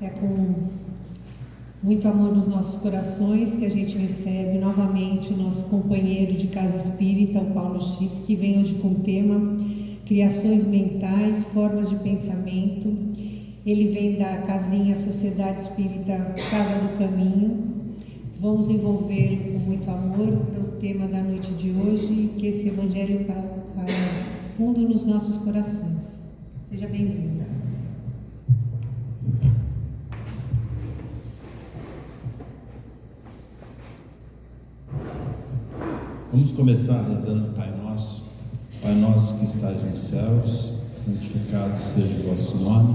É com muito amor nos nossos corações que a gente recebe novamente o nosso companheiro de casa espírita, o Paulo Chico, que vem hoje com o tema Criações Mentais, Formas de Pensamento. Ele vem da casinha Sociedade Espírita Casa do Caminho. Vamos envolvê-lo com muito amor para o tema da noite de hoje, que esse Evangelho caia fundo nos nossos corações. Seja bem-vinda. Vamos começar rezando o Pai Nosso. Pai nosso que estás nos céus, santificado seja o vosso nome.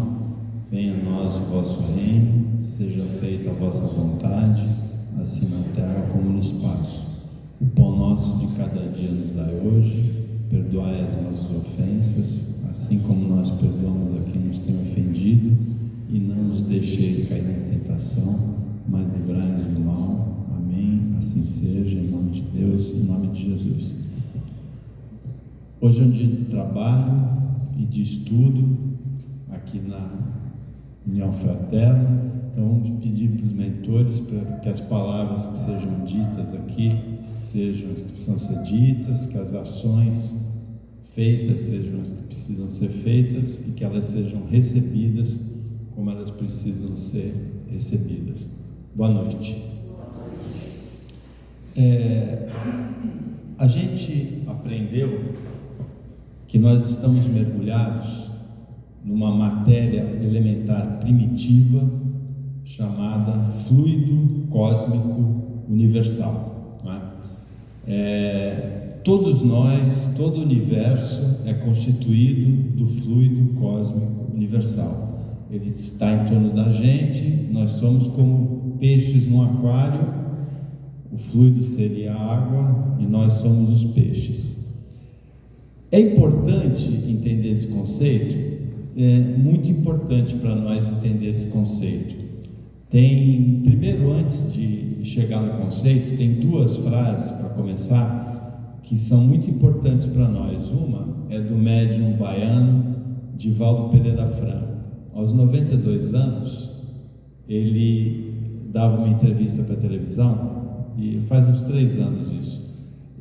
Venha a nós o vosso reino, seja feita a vossa vontade, assim na terra como no espaço. O pão nosso de cada dia nos dai hoje, perdoai as nossas ofensas, assim como nós perdoamos a quem nos tem ofendido, e não nos deixeis cair na tentação, mas livrai-nos do mal. Amém. Assim seja, em nome de Deus, em nome de Jesus. Hoje é um dia de trabalho e de estudo aqui na União Fraterna. Então vamos pedir para os mentores para que as palavras que sejam ditas aqui sejam as que precisam ser ditas, que as ações feitas sejam as que precisam ser feitas e que elas sejam recebidas como elas precisam ser recebidas. Boa noite. A gente aprendeu que nós estamos mergulhados numa matéria elementar primitiva chamada fluido cósmico universal, não é? Todos nós, todo o universo é constituído do fluido cósmico universal. Ele está em torno da gente, nós somos como peixes num aquário. O fluido seria a água e nós somos os peixes. É importante entender esse conceito, é muito importante para nós entender esse conceito. Primeiro, antes de chegar no conceito, tem duas frases para começar que são muito importantes para nós. Uma é do médium baiano Divaldo Pereira Franco. Aos 92 anos, ele dava uma entrevista para a televisão, e faz uns 3 anos isso,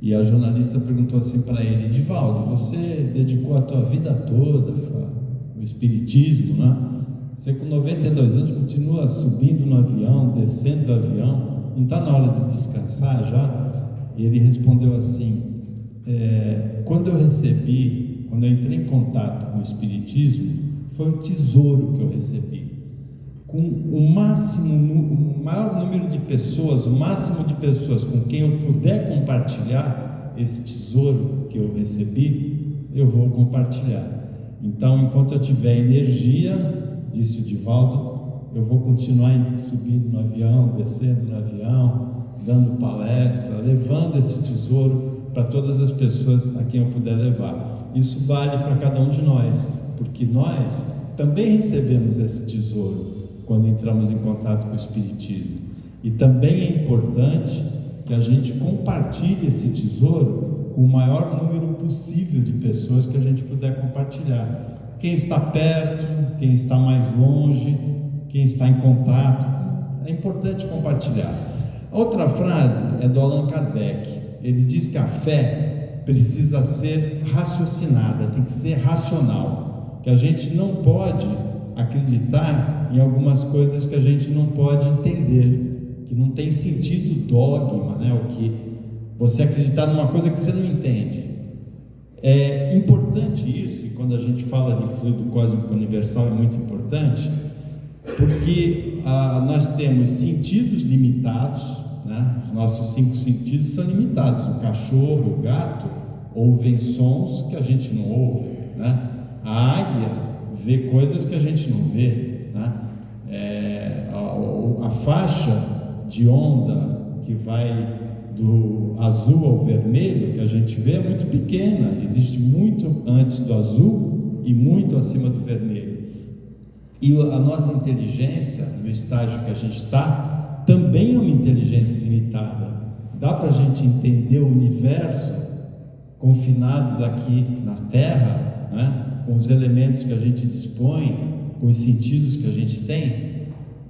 e a jornalista perguntou assim para ele: Divaldo, você dedicou a tua vida toda ao espiritismo, né? Você com 92 anos continua subindo no avião, descendo do avião, não está na hora de descansar já? E ele respondeu assim: quando eu entrei em contato com o espiritismo, foi um tesouro que eu recebi. Com o maior número de pessoas, o máximo de pessoas com quem eu puder compartilhar esse tesouro que eu recebi, eu vou compartilhar. Então, enquanto eu tiver energia, disse o Divaldo, eu vou continuar subindo no avião, descendo no avião, dando palestra, levando esse tesouro para todas as pessoas a quem eu puder levar. Isso vale para cada um de nós, porque nós também recebemos esse tesouro quando entramos em contato com o Espiritismo. E também é importante que a gente compartilhe esse tesouro com o maior número possível de pessoas que a gente puder compartilhar. Quem está perto, quem está mais longe, quem está em contato, é importante compartilhar. Outra frase é do Allan Kardec. Ele diz que a fé precisa ser raciocinada, tem que ser racional, que a gente não pode acreditar em algumas coisas que a gente não pode entender, que não tem sentido dogma, né? O que você acreditar numa coisa que você não entende. É importante isso, e quando a gente fala de fluido cósmico universal é muito importante, porque nós temos sentidos limitados, né? Os nossos 5 sentidos são limitados. O cachorro, o gato ouvem sons que a gente não ouve, né? A águia vê coisas que a gente não vê, né? A faixa de onda que vai do azul ao vermelho que a gente vê é muito pequena, existe muito antes do azul e muito acima do vermelho. E a nossa inteligência, no estágio que a gente está, também é uma inteligência limitada. Dá para a gente entender o universo confinados aqui na Terra, né? Com os elementos que a gente dispõe, com os sentidos que a gente tem,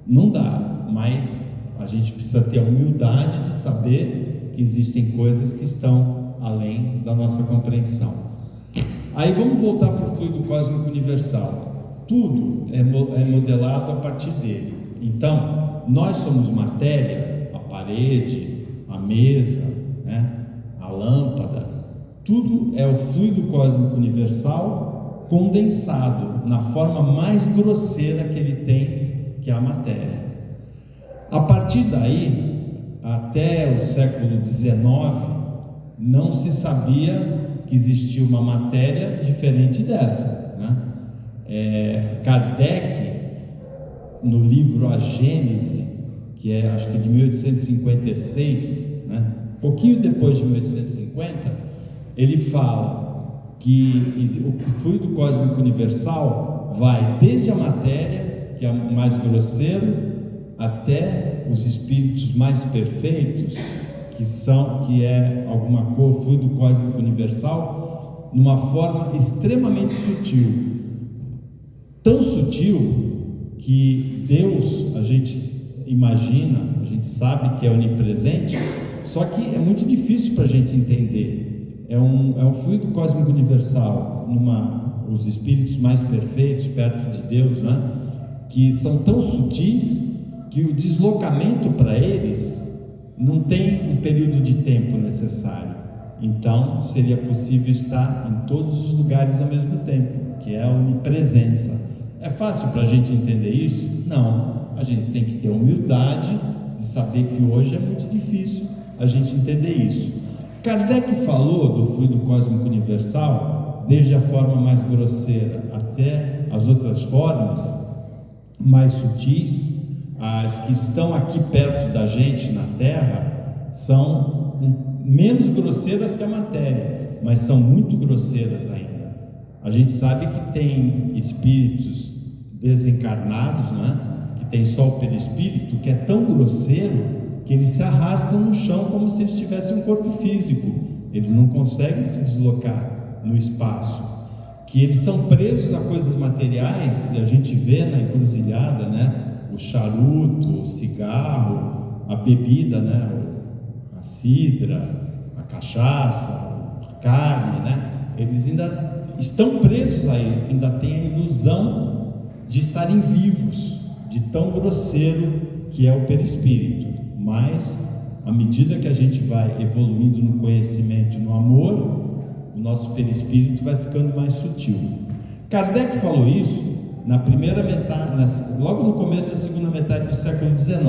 Não dá, mas a gente precisa ter a humildade de saber que existem coisas que estão além da nossa compreensão. Aí vamos voltar para o fluido cósmico universal. Tudo é modelado a partir dele. Então, nós somos matéria, a parede, a mesa, né, a lâmpada, tudo é o fluido cósmico universal condensado na forma mais grosseira que ele tem, que é a matéria. A partir daí, até o século XIX, não se sabia que existia uma matéria diferente dessa, né? Kardec, no livro A Gênese, que é, acho que de 1856, né? Pouquinho depois de 1850, ele fala que o fluido cósmico universal vai desde a matéria, que é o mais grosseiro, até os espíritos mais perfeitos, que é alguma cor, fluido cósmico universal, numa forma extremamente sutil, tão sutil que Deus, a gente imagina, a gente sabe que é onipresente, só que é muito difícil para a gente entender. É um fluido cósmico universal, os espíritos mais perfeitos perto de Deus, né? Que são tão sutis que o deslocamento para eles não tem um período de tempo necessário. Então seria possível estar em todos os lugares ao mesmo tempo, que é a onipresença. É fácil para a gente entender isso? Não. A gente tem que ter humildade de saber que hoje é muito difícil a gente entender isso. Kardec falou do fluido cósmico universal desde a forma mais grosseira até as outras formas mais sutis. As que estão aqui perto da gente na Terra são menos grosseiras que a matéria, mas são muito grosseiras ainda. A gente sabe que tem espíritos desencarnados, né? Que tem só o perispírito, que é tão grosseiro que eles se arrastam no chão como se eles tivessem um corpo físico. Eles não conseguem se deslocar no espaço, que eles são presos a coisas materiais, e a gente vê na encruzilhada, né? O charuto, o cigarro, a bebida, né? A cidra, a cachaça, a carne, né? Eles ainda estão presos aí, ainda têm a ilusão de estarem vivos, de tão grosseiro que é o perispírito. Mas, à medida que a gente vai evoluindo no conhecimento e no amor, o nosso perispírito vai ficando mais sutil. Kardec falou isso na primeira metade, logo no começo da segunda metade do século XIX.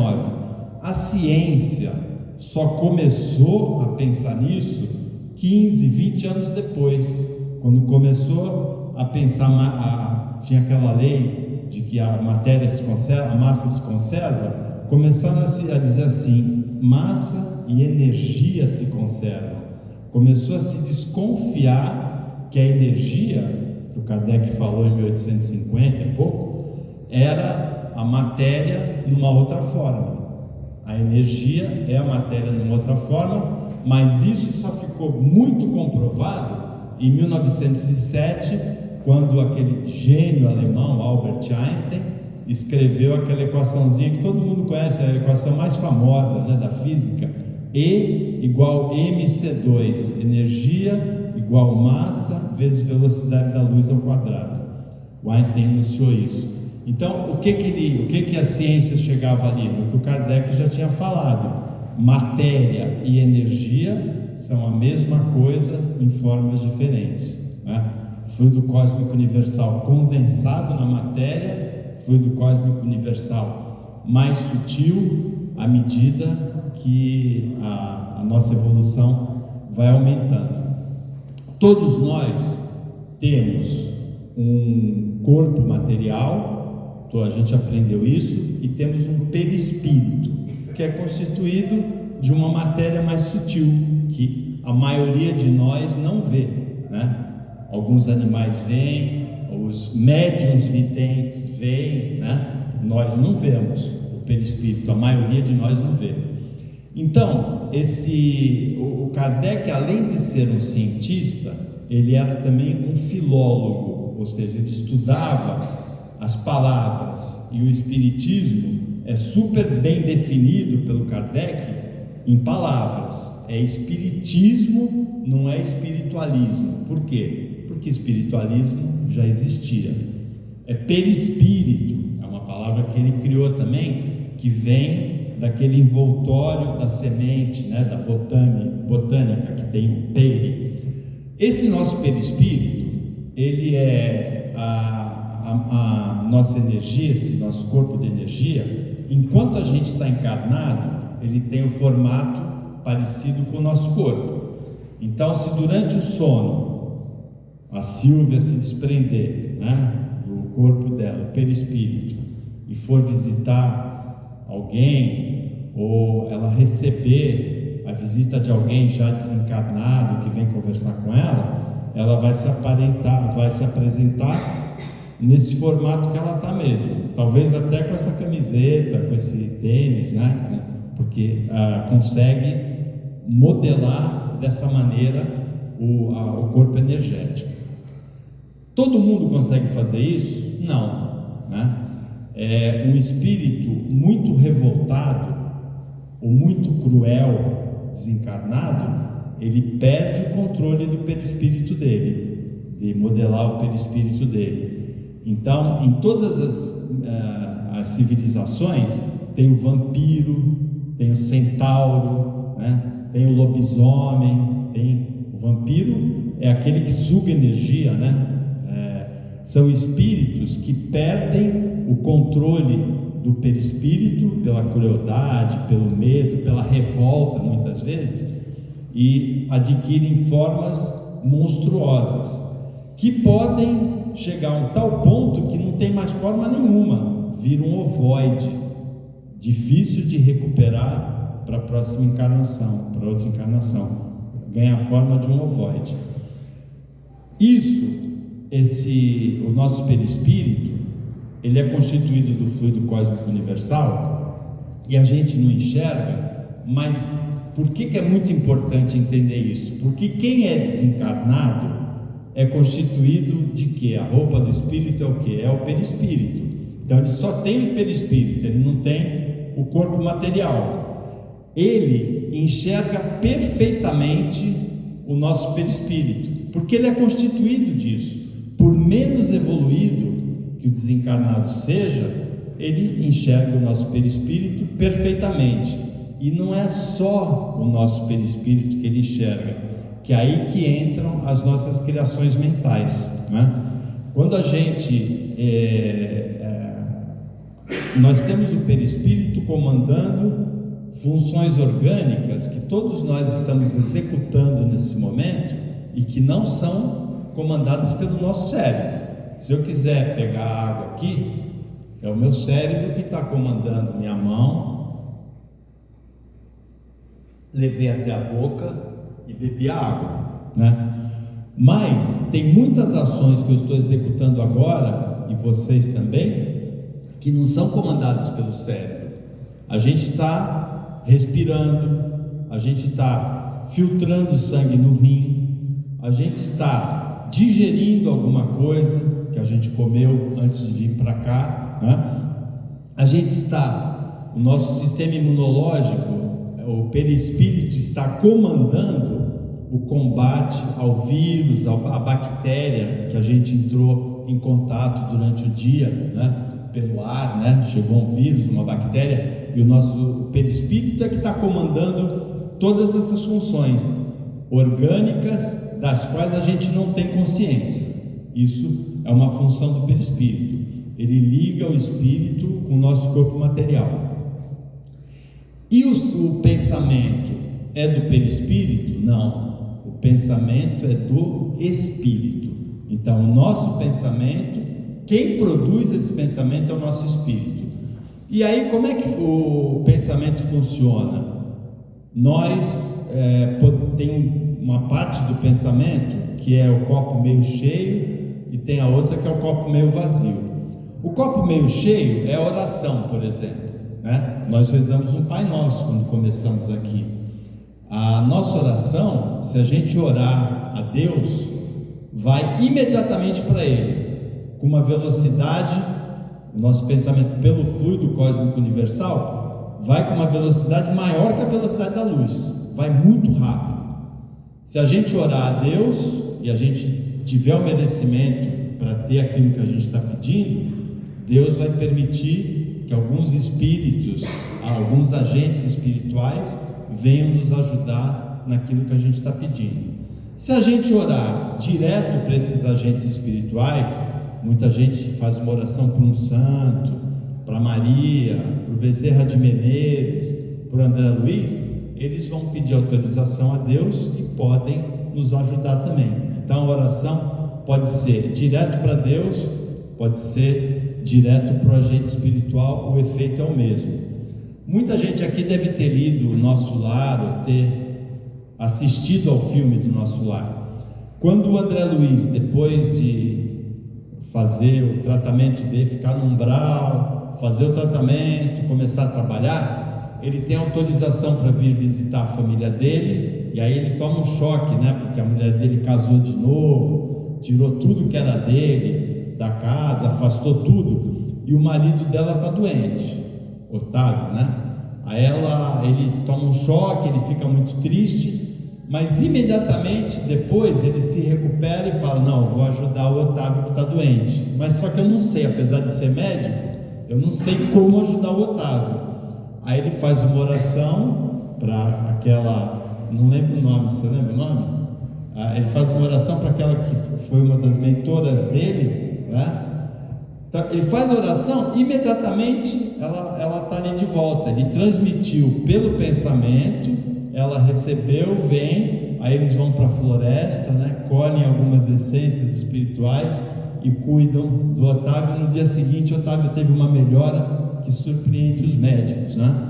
A ciência só começou a pensar nisso 15, 20 anos depois, quando começou a pensar, tinha aquela lei de que a matéria se conserva, a massa se conserva, começaram a dizer assim: massa e energia se conservam. Começou a se desconfiar que a energia, que o Kardec falou em 1850 e pouco, era a matéria numa outra forma. A energia é a matéria numa outra forma, mas isso só ficou muito comprovado em 1907, quando aquele gênio alemão, Albert Einstein, escreveu aquela equaçãozinha que todo mundo conhece, a equação mais famosa, né, da física: E igual mc2, energia igual massa vezes velocidade da luz ao quadrado. O Einstein enunciou isso. Então, o que a ciência chegava ali? No que o Kardec já tinha falado: matéria e energia são a mesma coisa em formas diferentes, né? Fluido cósmico universal condensado na matéria, fluido cósmico universal mais sutil à medida que a nossa evolução vai aumentando. Todos nós temos um corpo material, a gente aprendeu isso, e temos um perispírito, que é constituído de uma matéria mais sutil, que a maioria de nós não vê, né? Alguns animais veem, os médiuns videntes veem, né? Nós não vemos o perispírito, a maioria de nós não vê. Então, o Kardec, além de ser um cientista, ele era também um filólogo, ou seja, ele estudava as palavras e o espiritismo é super bem definido pelo Kardec em palavras. É espiritismo, não é espiritualismo. Por quê? Porque espiritualismo já existia. É perispírito, é uma palavra que ele criou também, que vem daquele envoltório da semente, né, da botânica, que tem o peri. Esse nosso perispírito, ele é a nossa energia, esse nosso corpo de energia. Enquanto a gente está encarnado, ele tem o formato parecido com o nosso corpo. Então, se durante o sono a Silvia se desprender, né, do corpo dela, o perispírito, e for visitar alguém, ou ela receber a visita de alguém já desencarnado que vem conversar com ela, ela vai se apresentar nesse formato que ela está mesmo, talvez até com essa camiseta, com esse tênis, né? Porque consegue modelar dessa maneira o corpo energético. Todo mundo consegue fazer isso? Não, né? Um espírito muito revoltado ou muito cruel, desencarnado, ele perde o controle do perispírito dele, de modelar o perispírito dele. Então, em todas as civilizações, tem o vampiro, tem o centauro, né? Tem o lobisomem, tem o vampiro, é aquele que suga energia, né? São espíritos que perdem o controle do perispírito pela crueldade, pelo medo, pela revolta, muitas vezes, e adquirem formas monstruosas, que podem chegar a um tal ponto que não tem mais forma nenhuma, vira um ovoide, difícil de recuperar para a próxima encarnação, para outra encarnação, ganha a forma de um ovoide. O nosso perispírito, ele é constituído do fluido cósmico universal, e a gente não enxerga, mas por que é muito importante entender isso? Porque quem é desencarnado é constituído de quê? A roupa do espírito é o quê? É o perispírito. Então ele só tem o perispírito, ele não tem o corpo material. Ele enxerga perfeitamente o nosso perispírito, porque ele é constituído disso. Por menos evoluído que o desencarnado seja, ele enxerga o nosso perispírito perfeitamente. E não é só o nosso perispírito que ele enxerga, que é aí que entram as nossas criações mentais, né? Quando a gente nós temos o perispírito comandando funções orgânicas que todos nós estamos executando nesse momento e que não são comandadas pelo nosso cérebro. Se eu quiser pegar água aqui, é o meu cérebro que está comandando minha mão, levei até a boca e bebi a água, né? Mas tem muitas ações que eu estou executando agora, e vocês também, que não são comandadas pelo cérebro. A gente está respirando, a gente está filtrando sangue no rim, a gente está digerindo alguma coisa que a gente comeu antes de vir para cá, né? O nosso sistema imunológico, o perispírito está comandando o combate ao vírus, à bactéria que a gente entrou em contato durante o dia, né? Pelo ar, né? Chegou um vírus, uma bactéria, e o nosso perispírito é que está comandando todas essas funções orgânicas das quais a gente não tem consciência. Isso é uma função do perispírito. Ele liga o espírito com o nosso corpo material. E o pensamento é do perispírito? Não. O pensamento é do espírito. Então, o nosso pensamento, quem produz esse pensamento é o nosso espírito. E aí, como é que o pensamento funciona? Tem uma parte do pensamento que é o copo meio cheio e tem a outra que é o copo meio vazio. O copo meio cheio é a oração, por exemplo, né? Nós rezamos um Pai Nosso quando começamos aqui. A nossa oração, se a gente orar a Deus, vai imediatamente para Ele, com uma velocidade o nosso pensamento pelo fluido cósmico universal, vai com uma velocidade maior que a velocidade da luz, vai muito rápido. Se a gente orar a Deus e a gente tiver o merecimento para ter aquilo que a gente está pedindo, Deus vai permitir que alguns espíritos, alguns agentes espirituais venham nos ajudar naquilo que a gente está pedindo. Se a gente orar direto para esses agentes espirituais, muita gente faz uma oração para um santo, para Maria, para o Bezerra de Menezes, para o André Luiz, eles vão pedir autorização a Deus e podem nos ajudar também. Então a oração pode ser direto para Deus, pode ser direto para o agente espiritual, o efeito é o mesmo. Muita gente aqui deve ter lido O Nosso Lar, ou ter assistido ao filme do Nosso Lar. Quando o André Luiz, depois de fazer o tratamento dele, ficar no umbral, fazer o tratamento, começar a trabalhar, ele tem autorização para vir visitar a família dele, e aí ele toma um choque, né? Porque a mulher dele casou de novo, tirou tudo que era dele, da casa, afastou tudo, e o marido dela está doente, Otávio, né? Aí ele toma um choque, ele fica muito triste, mas imediatamente depois ele se recupera e fala: não, vou ajudar o Otávio que está doente. Mas só que eu não sei, apesar de ser médico, eu não sei como ajudar o Otávio. Aí ele faz uma oração para aquela, não lembro o nome, você lembra o nome? Ele faz uma oração para aquela que foi uma das mentoras dele, né? Então, ele faz a oração, imediatamente ela está ali de volta. Ele transmitiu pelo pensamento, ela recebeu, vem, aí eles vão para a floresta, né? Colhem algumas essências espirituais e cuidam do Otávio. No dia seguinte, o Otávio teve uma melhora que surpreende os médicos, né?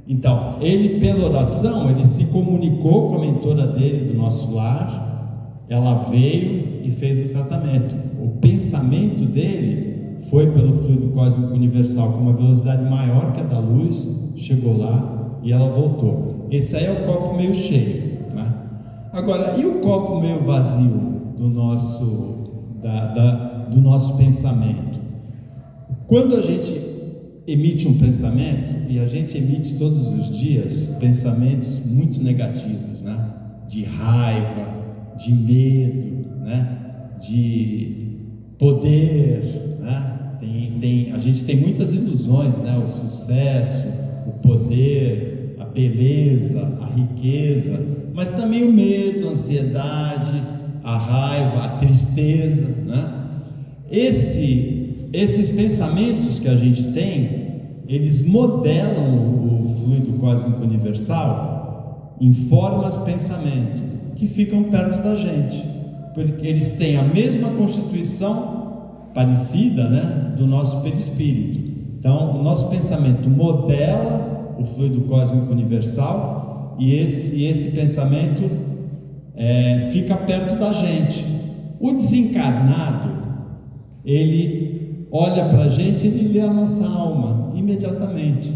Então, ele pela oração, ele se comunicou com a mentora dele do Nosso Lar, ela veio e fez o tratamento. O pensamento dele foi pelo fluido cósmico universal com uma velocidade maior que a da luz, chegou lá e ela voltou. Esse aí é o copo meio cheio, né? Agora, e o copo meio vazio do nosso pensamento? Quando a gente emite um pensamento, e a gente emite todos os dias pensamentos muito negativos, né? De raiva, de medo, né? De poder, né? A gente tem muitas ilusões, né? O sucesso, o poder, a beleza, a riqueza, mas também o medo, a ansiedade, a raiva, a tristeza, né? Esses pensamentos que a gente tem, eles modelam o fluido cósmico universal em formas de pensamento que ficam perto da gente, porque eles têm a mesma constituição parecida, né, do nosso perispírito. Então, o nosso pensamento modela o fluido cósmico universal e esse pensamento fica perto da gente. O desencarnado, ele olha para a gente, ele lê a nossa alma imediatamente.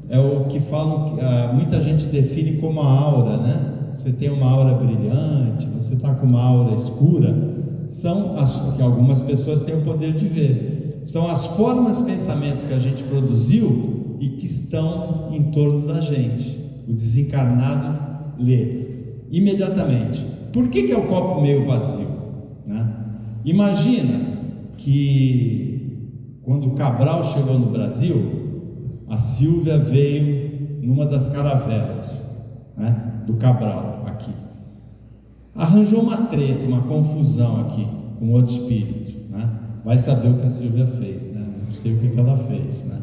É o que falam, muita gente define como a aura, né? Você tem uma aura brilhante, você está com uma aura escura. São as que algumas pessoas têm o poder de ver. São as formas de pensamento que a gente produziu e que estão em torno da gente. O desencarnado lê imediatamente. Por que é o copo meio vazio, né? Imagina que quando o Cabral chegou no Brasil, a Silvia veio numa das caravelas, né, do Cabral aqui. Arranjou uma treta, uma confusão aqui com outro espírito, né? Vai saber o que a Silvia fez, né? Não sei o que ela fez, né?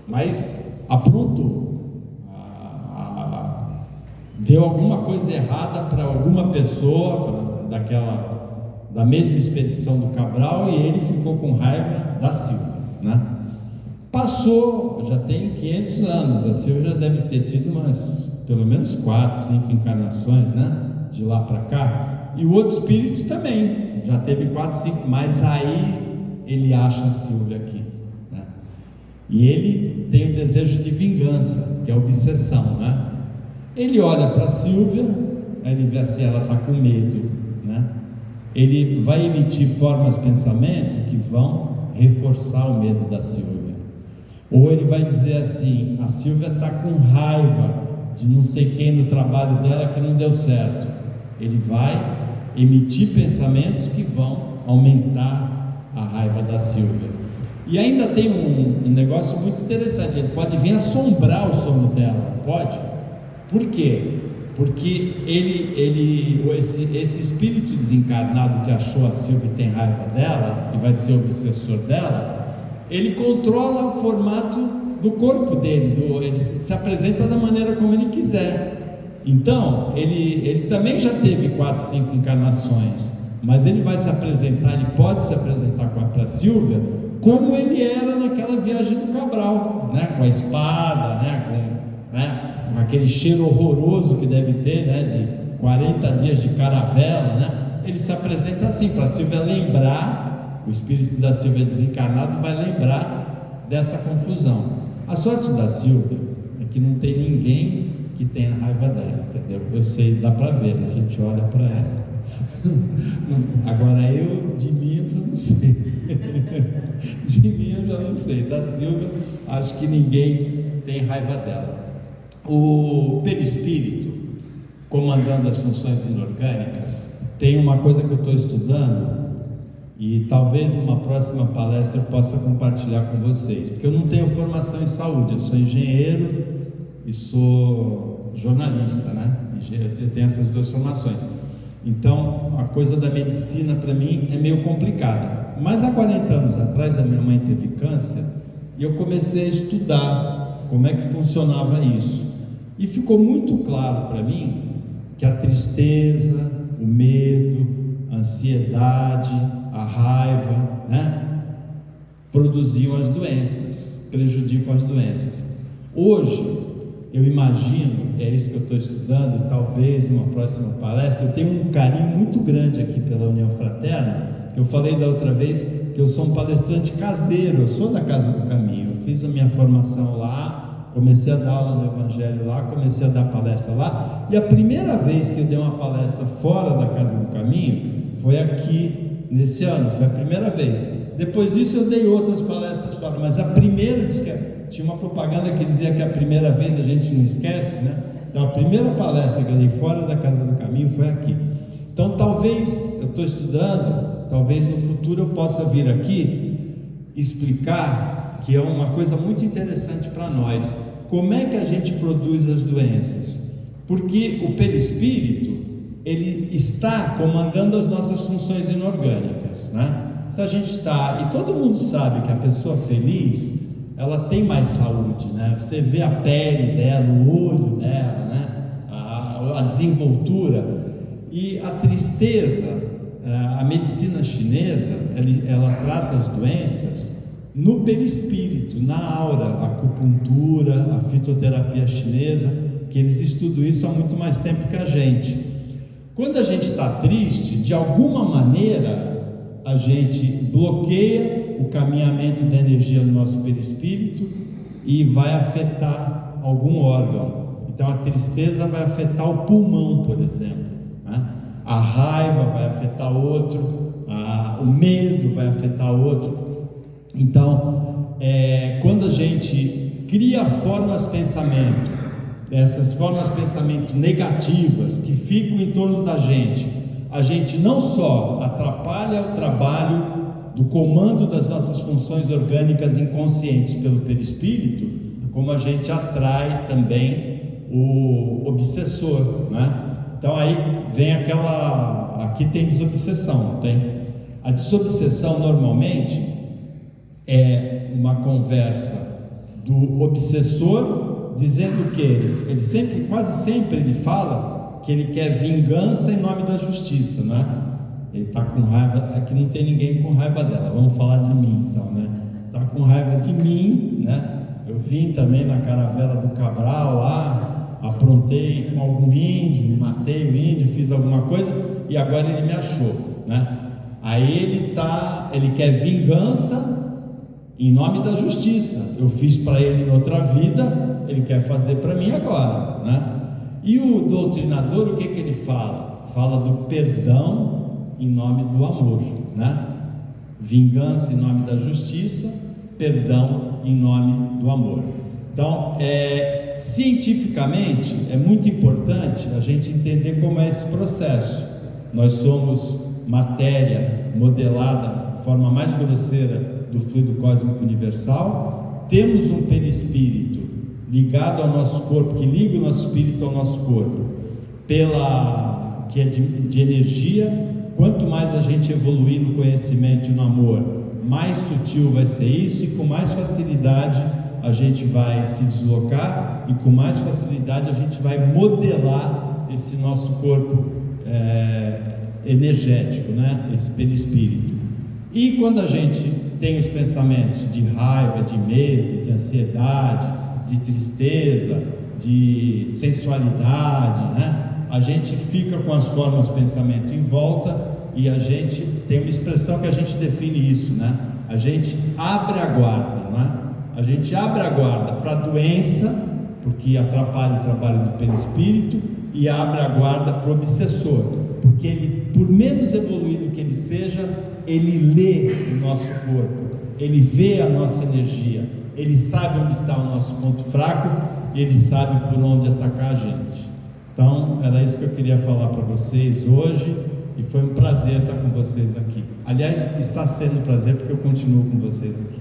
Mas aprontou, deu alguma coisa errada para alguma pessoa da mesma expedição do Cabral, e ele ficou com raiva da Silvia, né? Passou, já tem 500 anos, a Silvia já deve ter tido pelo menos 4, 5 encarnações, né? De lá para cá, e o outro espírito também já teve 4, 5, mas aí ele acha a Silvia aqui, né? E ele tem o desejo de vingança, que é a obsessão, né? Ele olha para a Silvia, aí ele vê se ela está com medo, né? Ele vai emitir formas de pensamento que vão reforçar o medo da Silvia. Ou ele vai dizer assim: a Silvia está com raiva de não sei quem no trabalho dela que não deu certo. Ele vai emitir pensamentos que vão aumentar a raiva da Silvia. E ainda tem um negócio muito interessante: ele pode vir assombrar o sono dela, pode? Por quê? Porque esse espírito desencarnado que achou a Silvia e tem raiva dela, que vai ser o obsessor dela, ele controla o formato do corpo dele, ele se apresenta da maneira como ele quiser. Então, ele também já teve 4, 5 encarnações, mas ele vai se apresentar, ele pode se apresentar para a Silvia como ele era naquela viagem do Cabral, né? Com a espada, com aquele cheiro horroroso que deve ter, né? De 40 dias de caravela, né? Ele se apresenta assim, para a Silvia lembrar, o espírito da Silvia desencarnado vai lembrar dessa confusão. A sorte da Silvia é que não tem ninguém que tenha raiva dela, entendeu? Eu sei, dá para ver, né? A gente olha para ela. Agora de mim eu já não sei. De mim eu já não sei. Da Silvia, acho que ninguém tem raiva dela. O perispírito, comandando as funções inorgânicas, tem uma coisa que eu estou estudando e talvez numa próxima palestra eu possa compartilhar com vocês, porque eu não tenho formação em saúde, eu sou engenheiro e sou jornalista, né? Eu tenho essas duas formações. Então, a coisa da medicina para mim é meio complicada. Mas há 40 anos atrás, a minha mãe teve câncer e eu comecei a estudar como é que funcionava isso. E ficou muito claro para mim que a tristeza, o medo, a ansiedade, a raiva, né, produziam as doenças, prejudicam as doenças. Hoje, eu imagino, é isso que eu estou estudando, e talvez numa próxima palestra, eu tenho um carinho muito grande aqui pela União Fraterna. Eu falei da outra vez que eu sou um palestrante caseiro, eu sou da Casa do Caminho, eu fiz a minha formação lá, comecei a dar aula no Evangelho lá, comecei a dar palestra lá, e a primeira vez que eu dei uma palestra fora da Casa do Caminho foi aqui, nesse ano, foi a primeira vez. Depois disso eu dei outras palestras fora, mas a primeira, diz que tinha uma propaganda que dizia que a primeira vez a gente não esquece, né? Então a primeira palestra que eu dei fora da Casa do Caminho foi aqui. Então talvez, eu estou estudando, talvez no futuro eu possa vir aqui explicar, que é uma coisa muito interessante para nós, como é que a gente produz as doenças. Porque o perispírito, ele está comandando as nossas funções inorgânicas, né? Se a gente está, e todo mundo sabe que a pessoa feliz, ela tem mais saúde, né? Você vê a pele dela, o olho dela, né? A desenvoltura. E a tristeza, a medicina chinesa, ela trata as doenças no perispírito, na aura, a acupuntura, a fitoterapia chinesa, que eles estudam isso há muito mais tempo que a gente. Quando a gente está triste, de alguma maneira, a gente bloqueia o caminhamento da energia no nosso perispírito e vai afetar algum órgão. Então a tristeza vai afetar o pulmão, por exemplo, né? A raiva vai afetar outro, o medo vai afetar outro. Então, quando a gente cria formas de pensamento, essas formas de pensamento negativas que ficam em torno da gente, a gente não só atrapalha o trabalho do comando das nossas funções orgânicas inconscientes pelo perispírito, como a gente atrai também o obsessor, né? Então aí vem aqui tem desobsessão, não tem? A desobsessão normalmente é uma conversa do obsessor dizendo que ele sempre, quase sempre ele fala que ele quer vingança em nome da justiça, né? Ele está com raiva, aqui não tem ninguém com raiva dela, vamos falar de mim então, né? Está com raiva de mim, né? Eu vim também na caravela do Cabral lá, aprontei com algum índio, matei o índio, fiz alguma coisa e agora ele me achou, né? Aí ele quer vingança em nome da justiça. Eu fiz para ele em outra vida, ele quer fazer para mim agora, né? E o doutrinador, o que ele fala? Fala do perdão em nome do amor, né? vingança em nome da justiça, perdão em nome do amor. Então, cientificamente, é muito importante a gente entender como é esse processo. Nós somos matéria modelada de forma mais grosseira do fluido cósmico universal, temos um perispírito ligado ao nosso corpo, que liga o nosso espírito ao nosso corpo, que é de energia. Quanto mais a gente evoluir no conhecimento e no amor, mais sutil vai ser isso, e com mais facilidade a gente vai se deslocar, e com mais facilidade a gente vai modelar esse nosso corpo energético, né? Esse perispírito. E quando a gente tem os pensamentos de raiva, de medo, de ansiedade, de tristeza, de sensualidade, né? A gente fica com as formas de pensamento em volta, e a gente tem uma expressão que a gente define isso, né? A gente abre a guarda, né? A gente abre a guarda para a doença, porque atrapalha o trabalho do perispírito, e abre a guarda para o obsessor, porque ele, por menos evoluído que ele seja, ele lê o nosso corpo, ele vê a nossa energia, ele sabe onde está o nosso ponto fraco, e ele sabe por onde atacar a gente. Então, era isso que eu queria falar para vocês hoje, e foi um prazer estar com vocês aqui. Aliás, está sendo um prazer porque eu continuo com vocês aqui.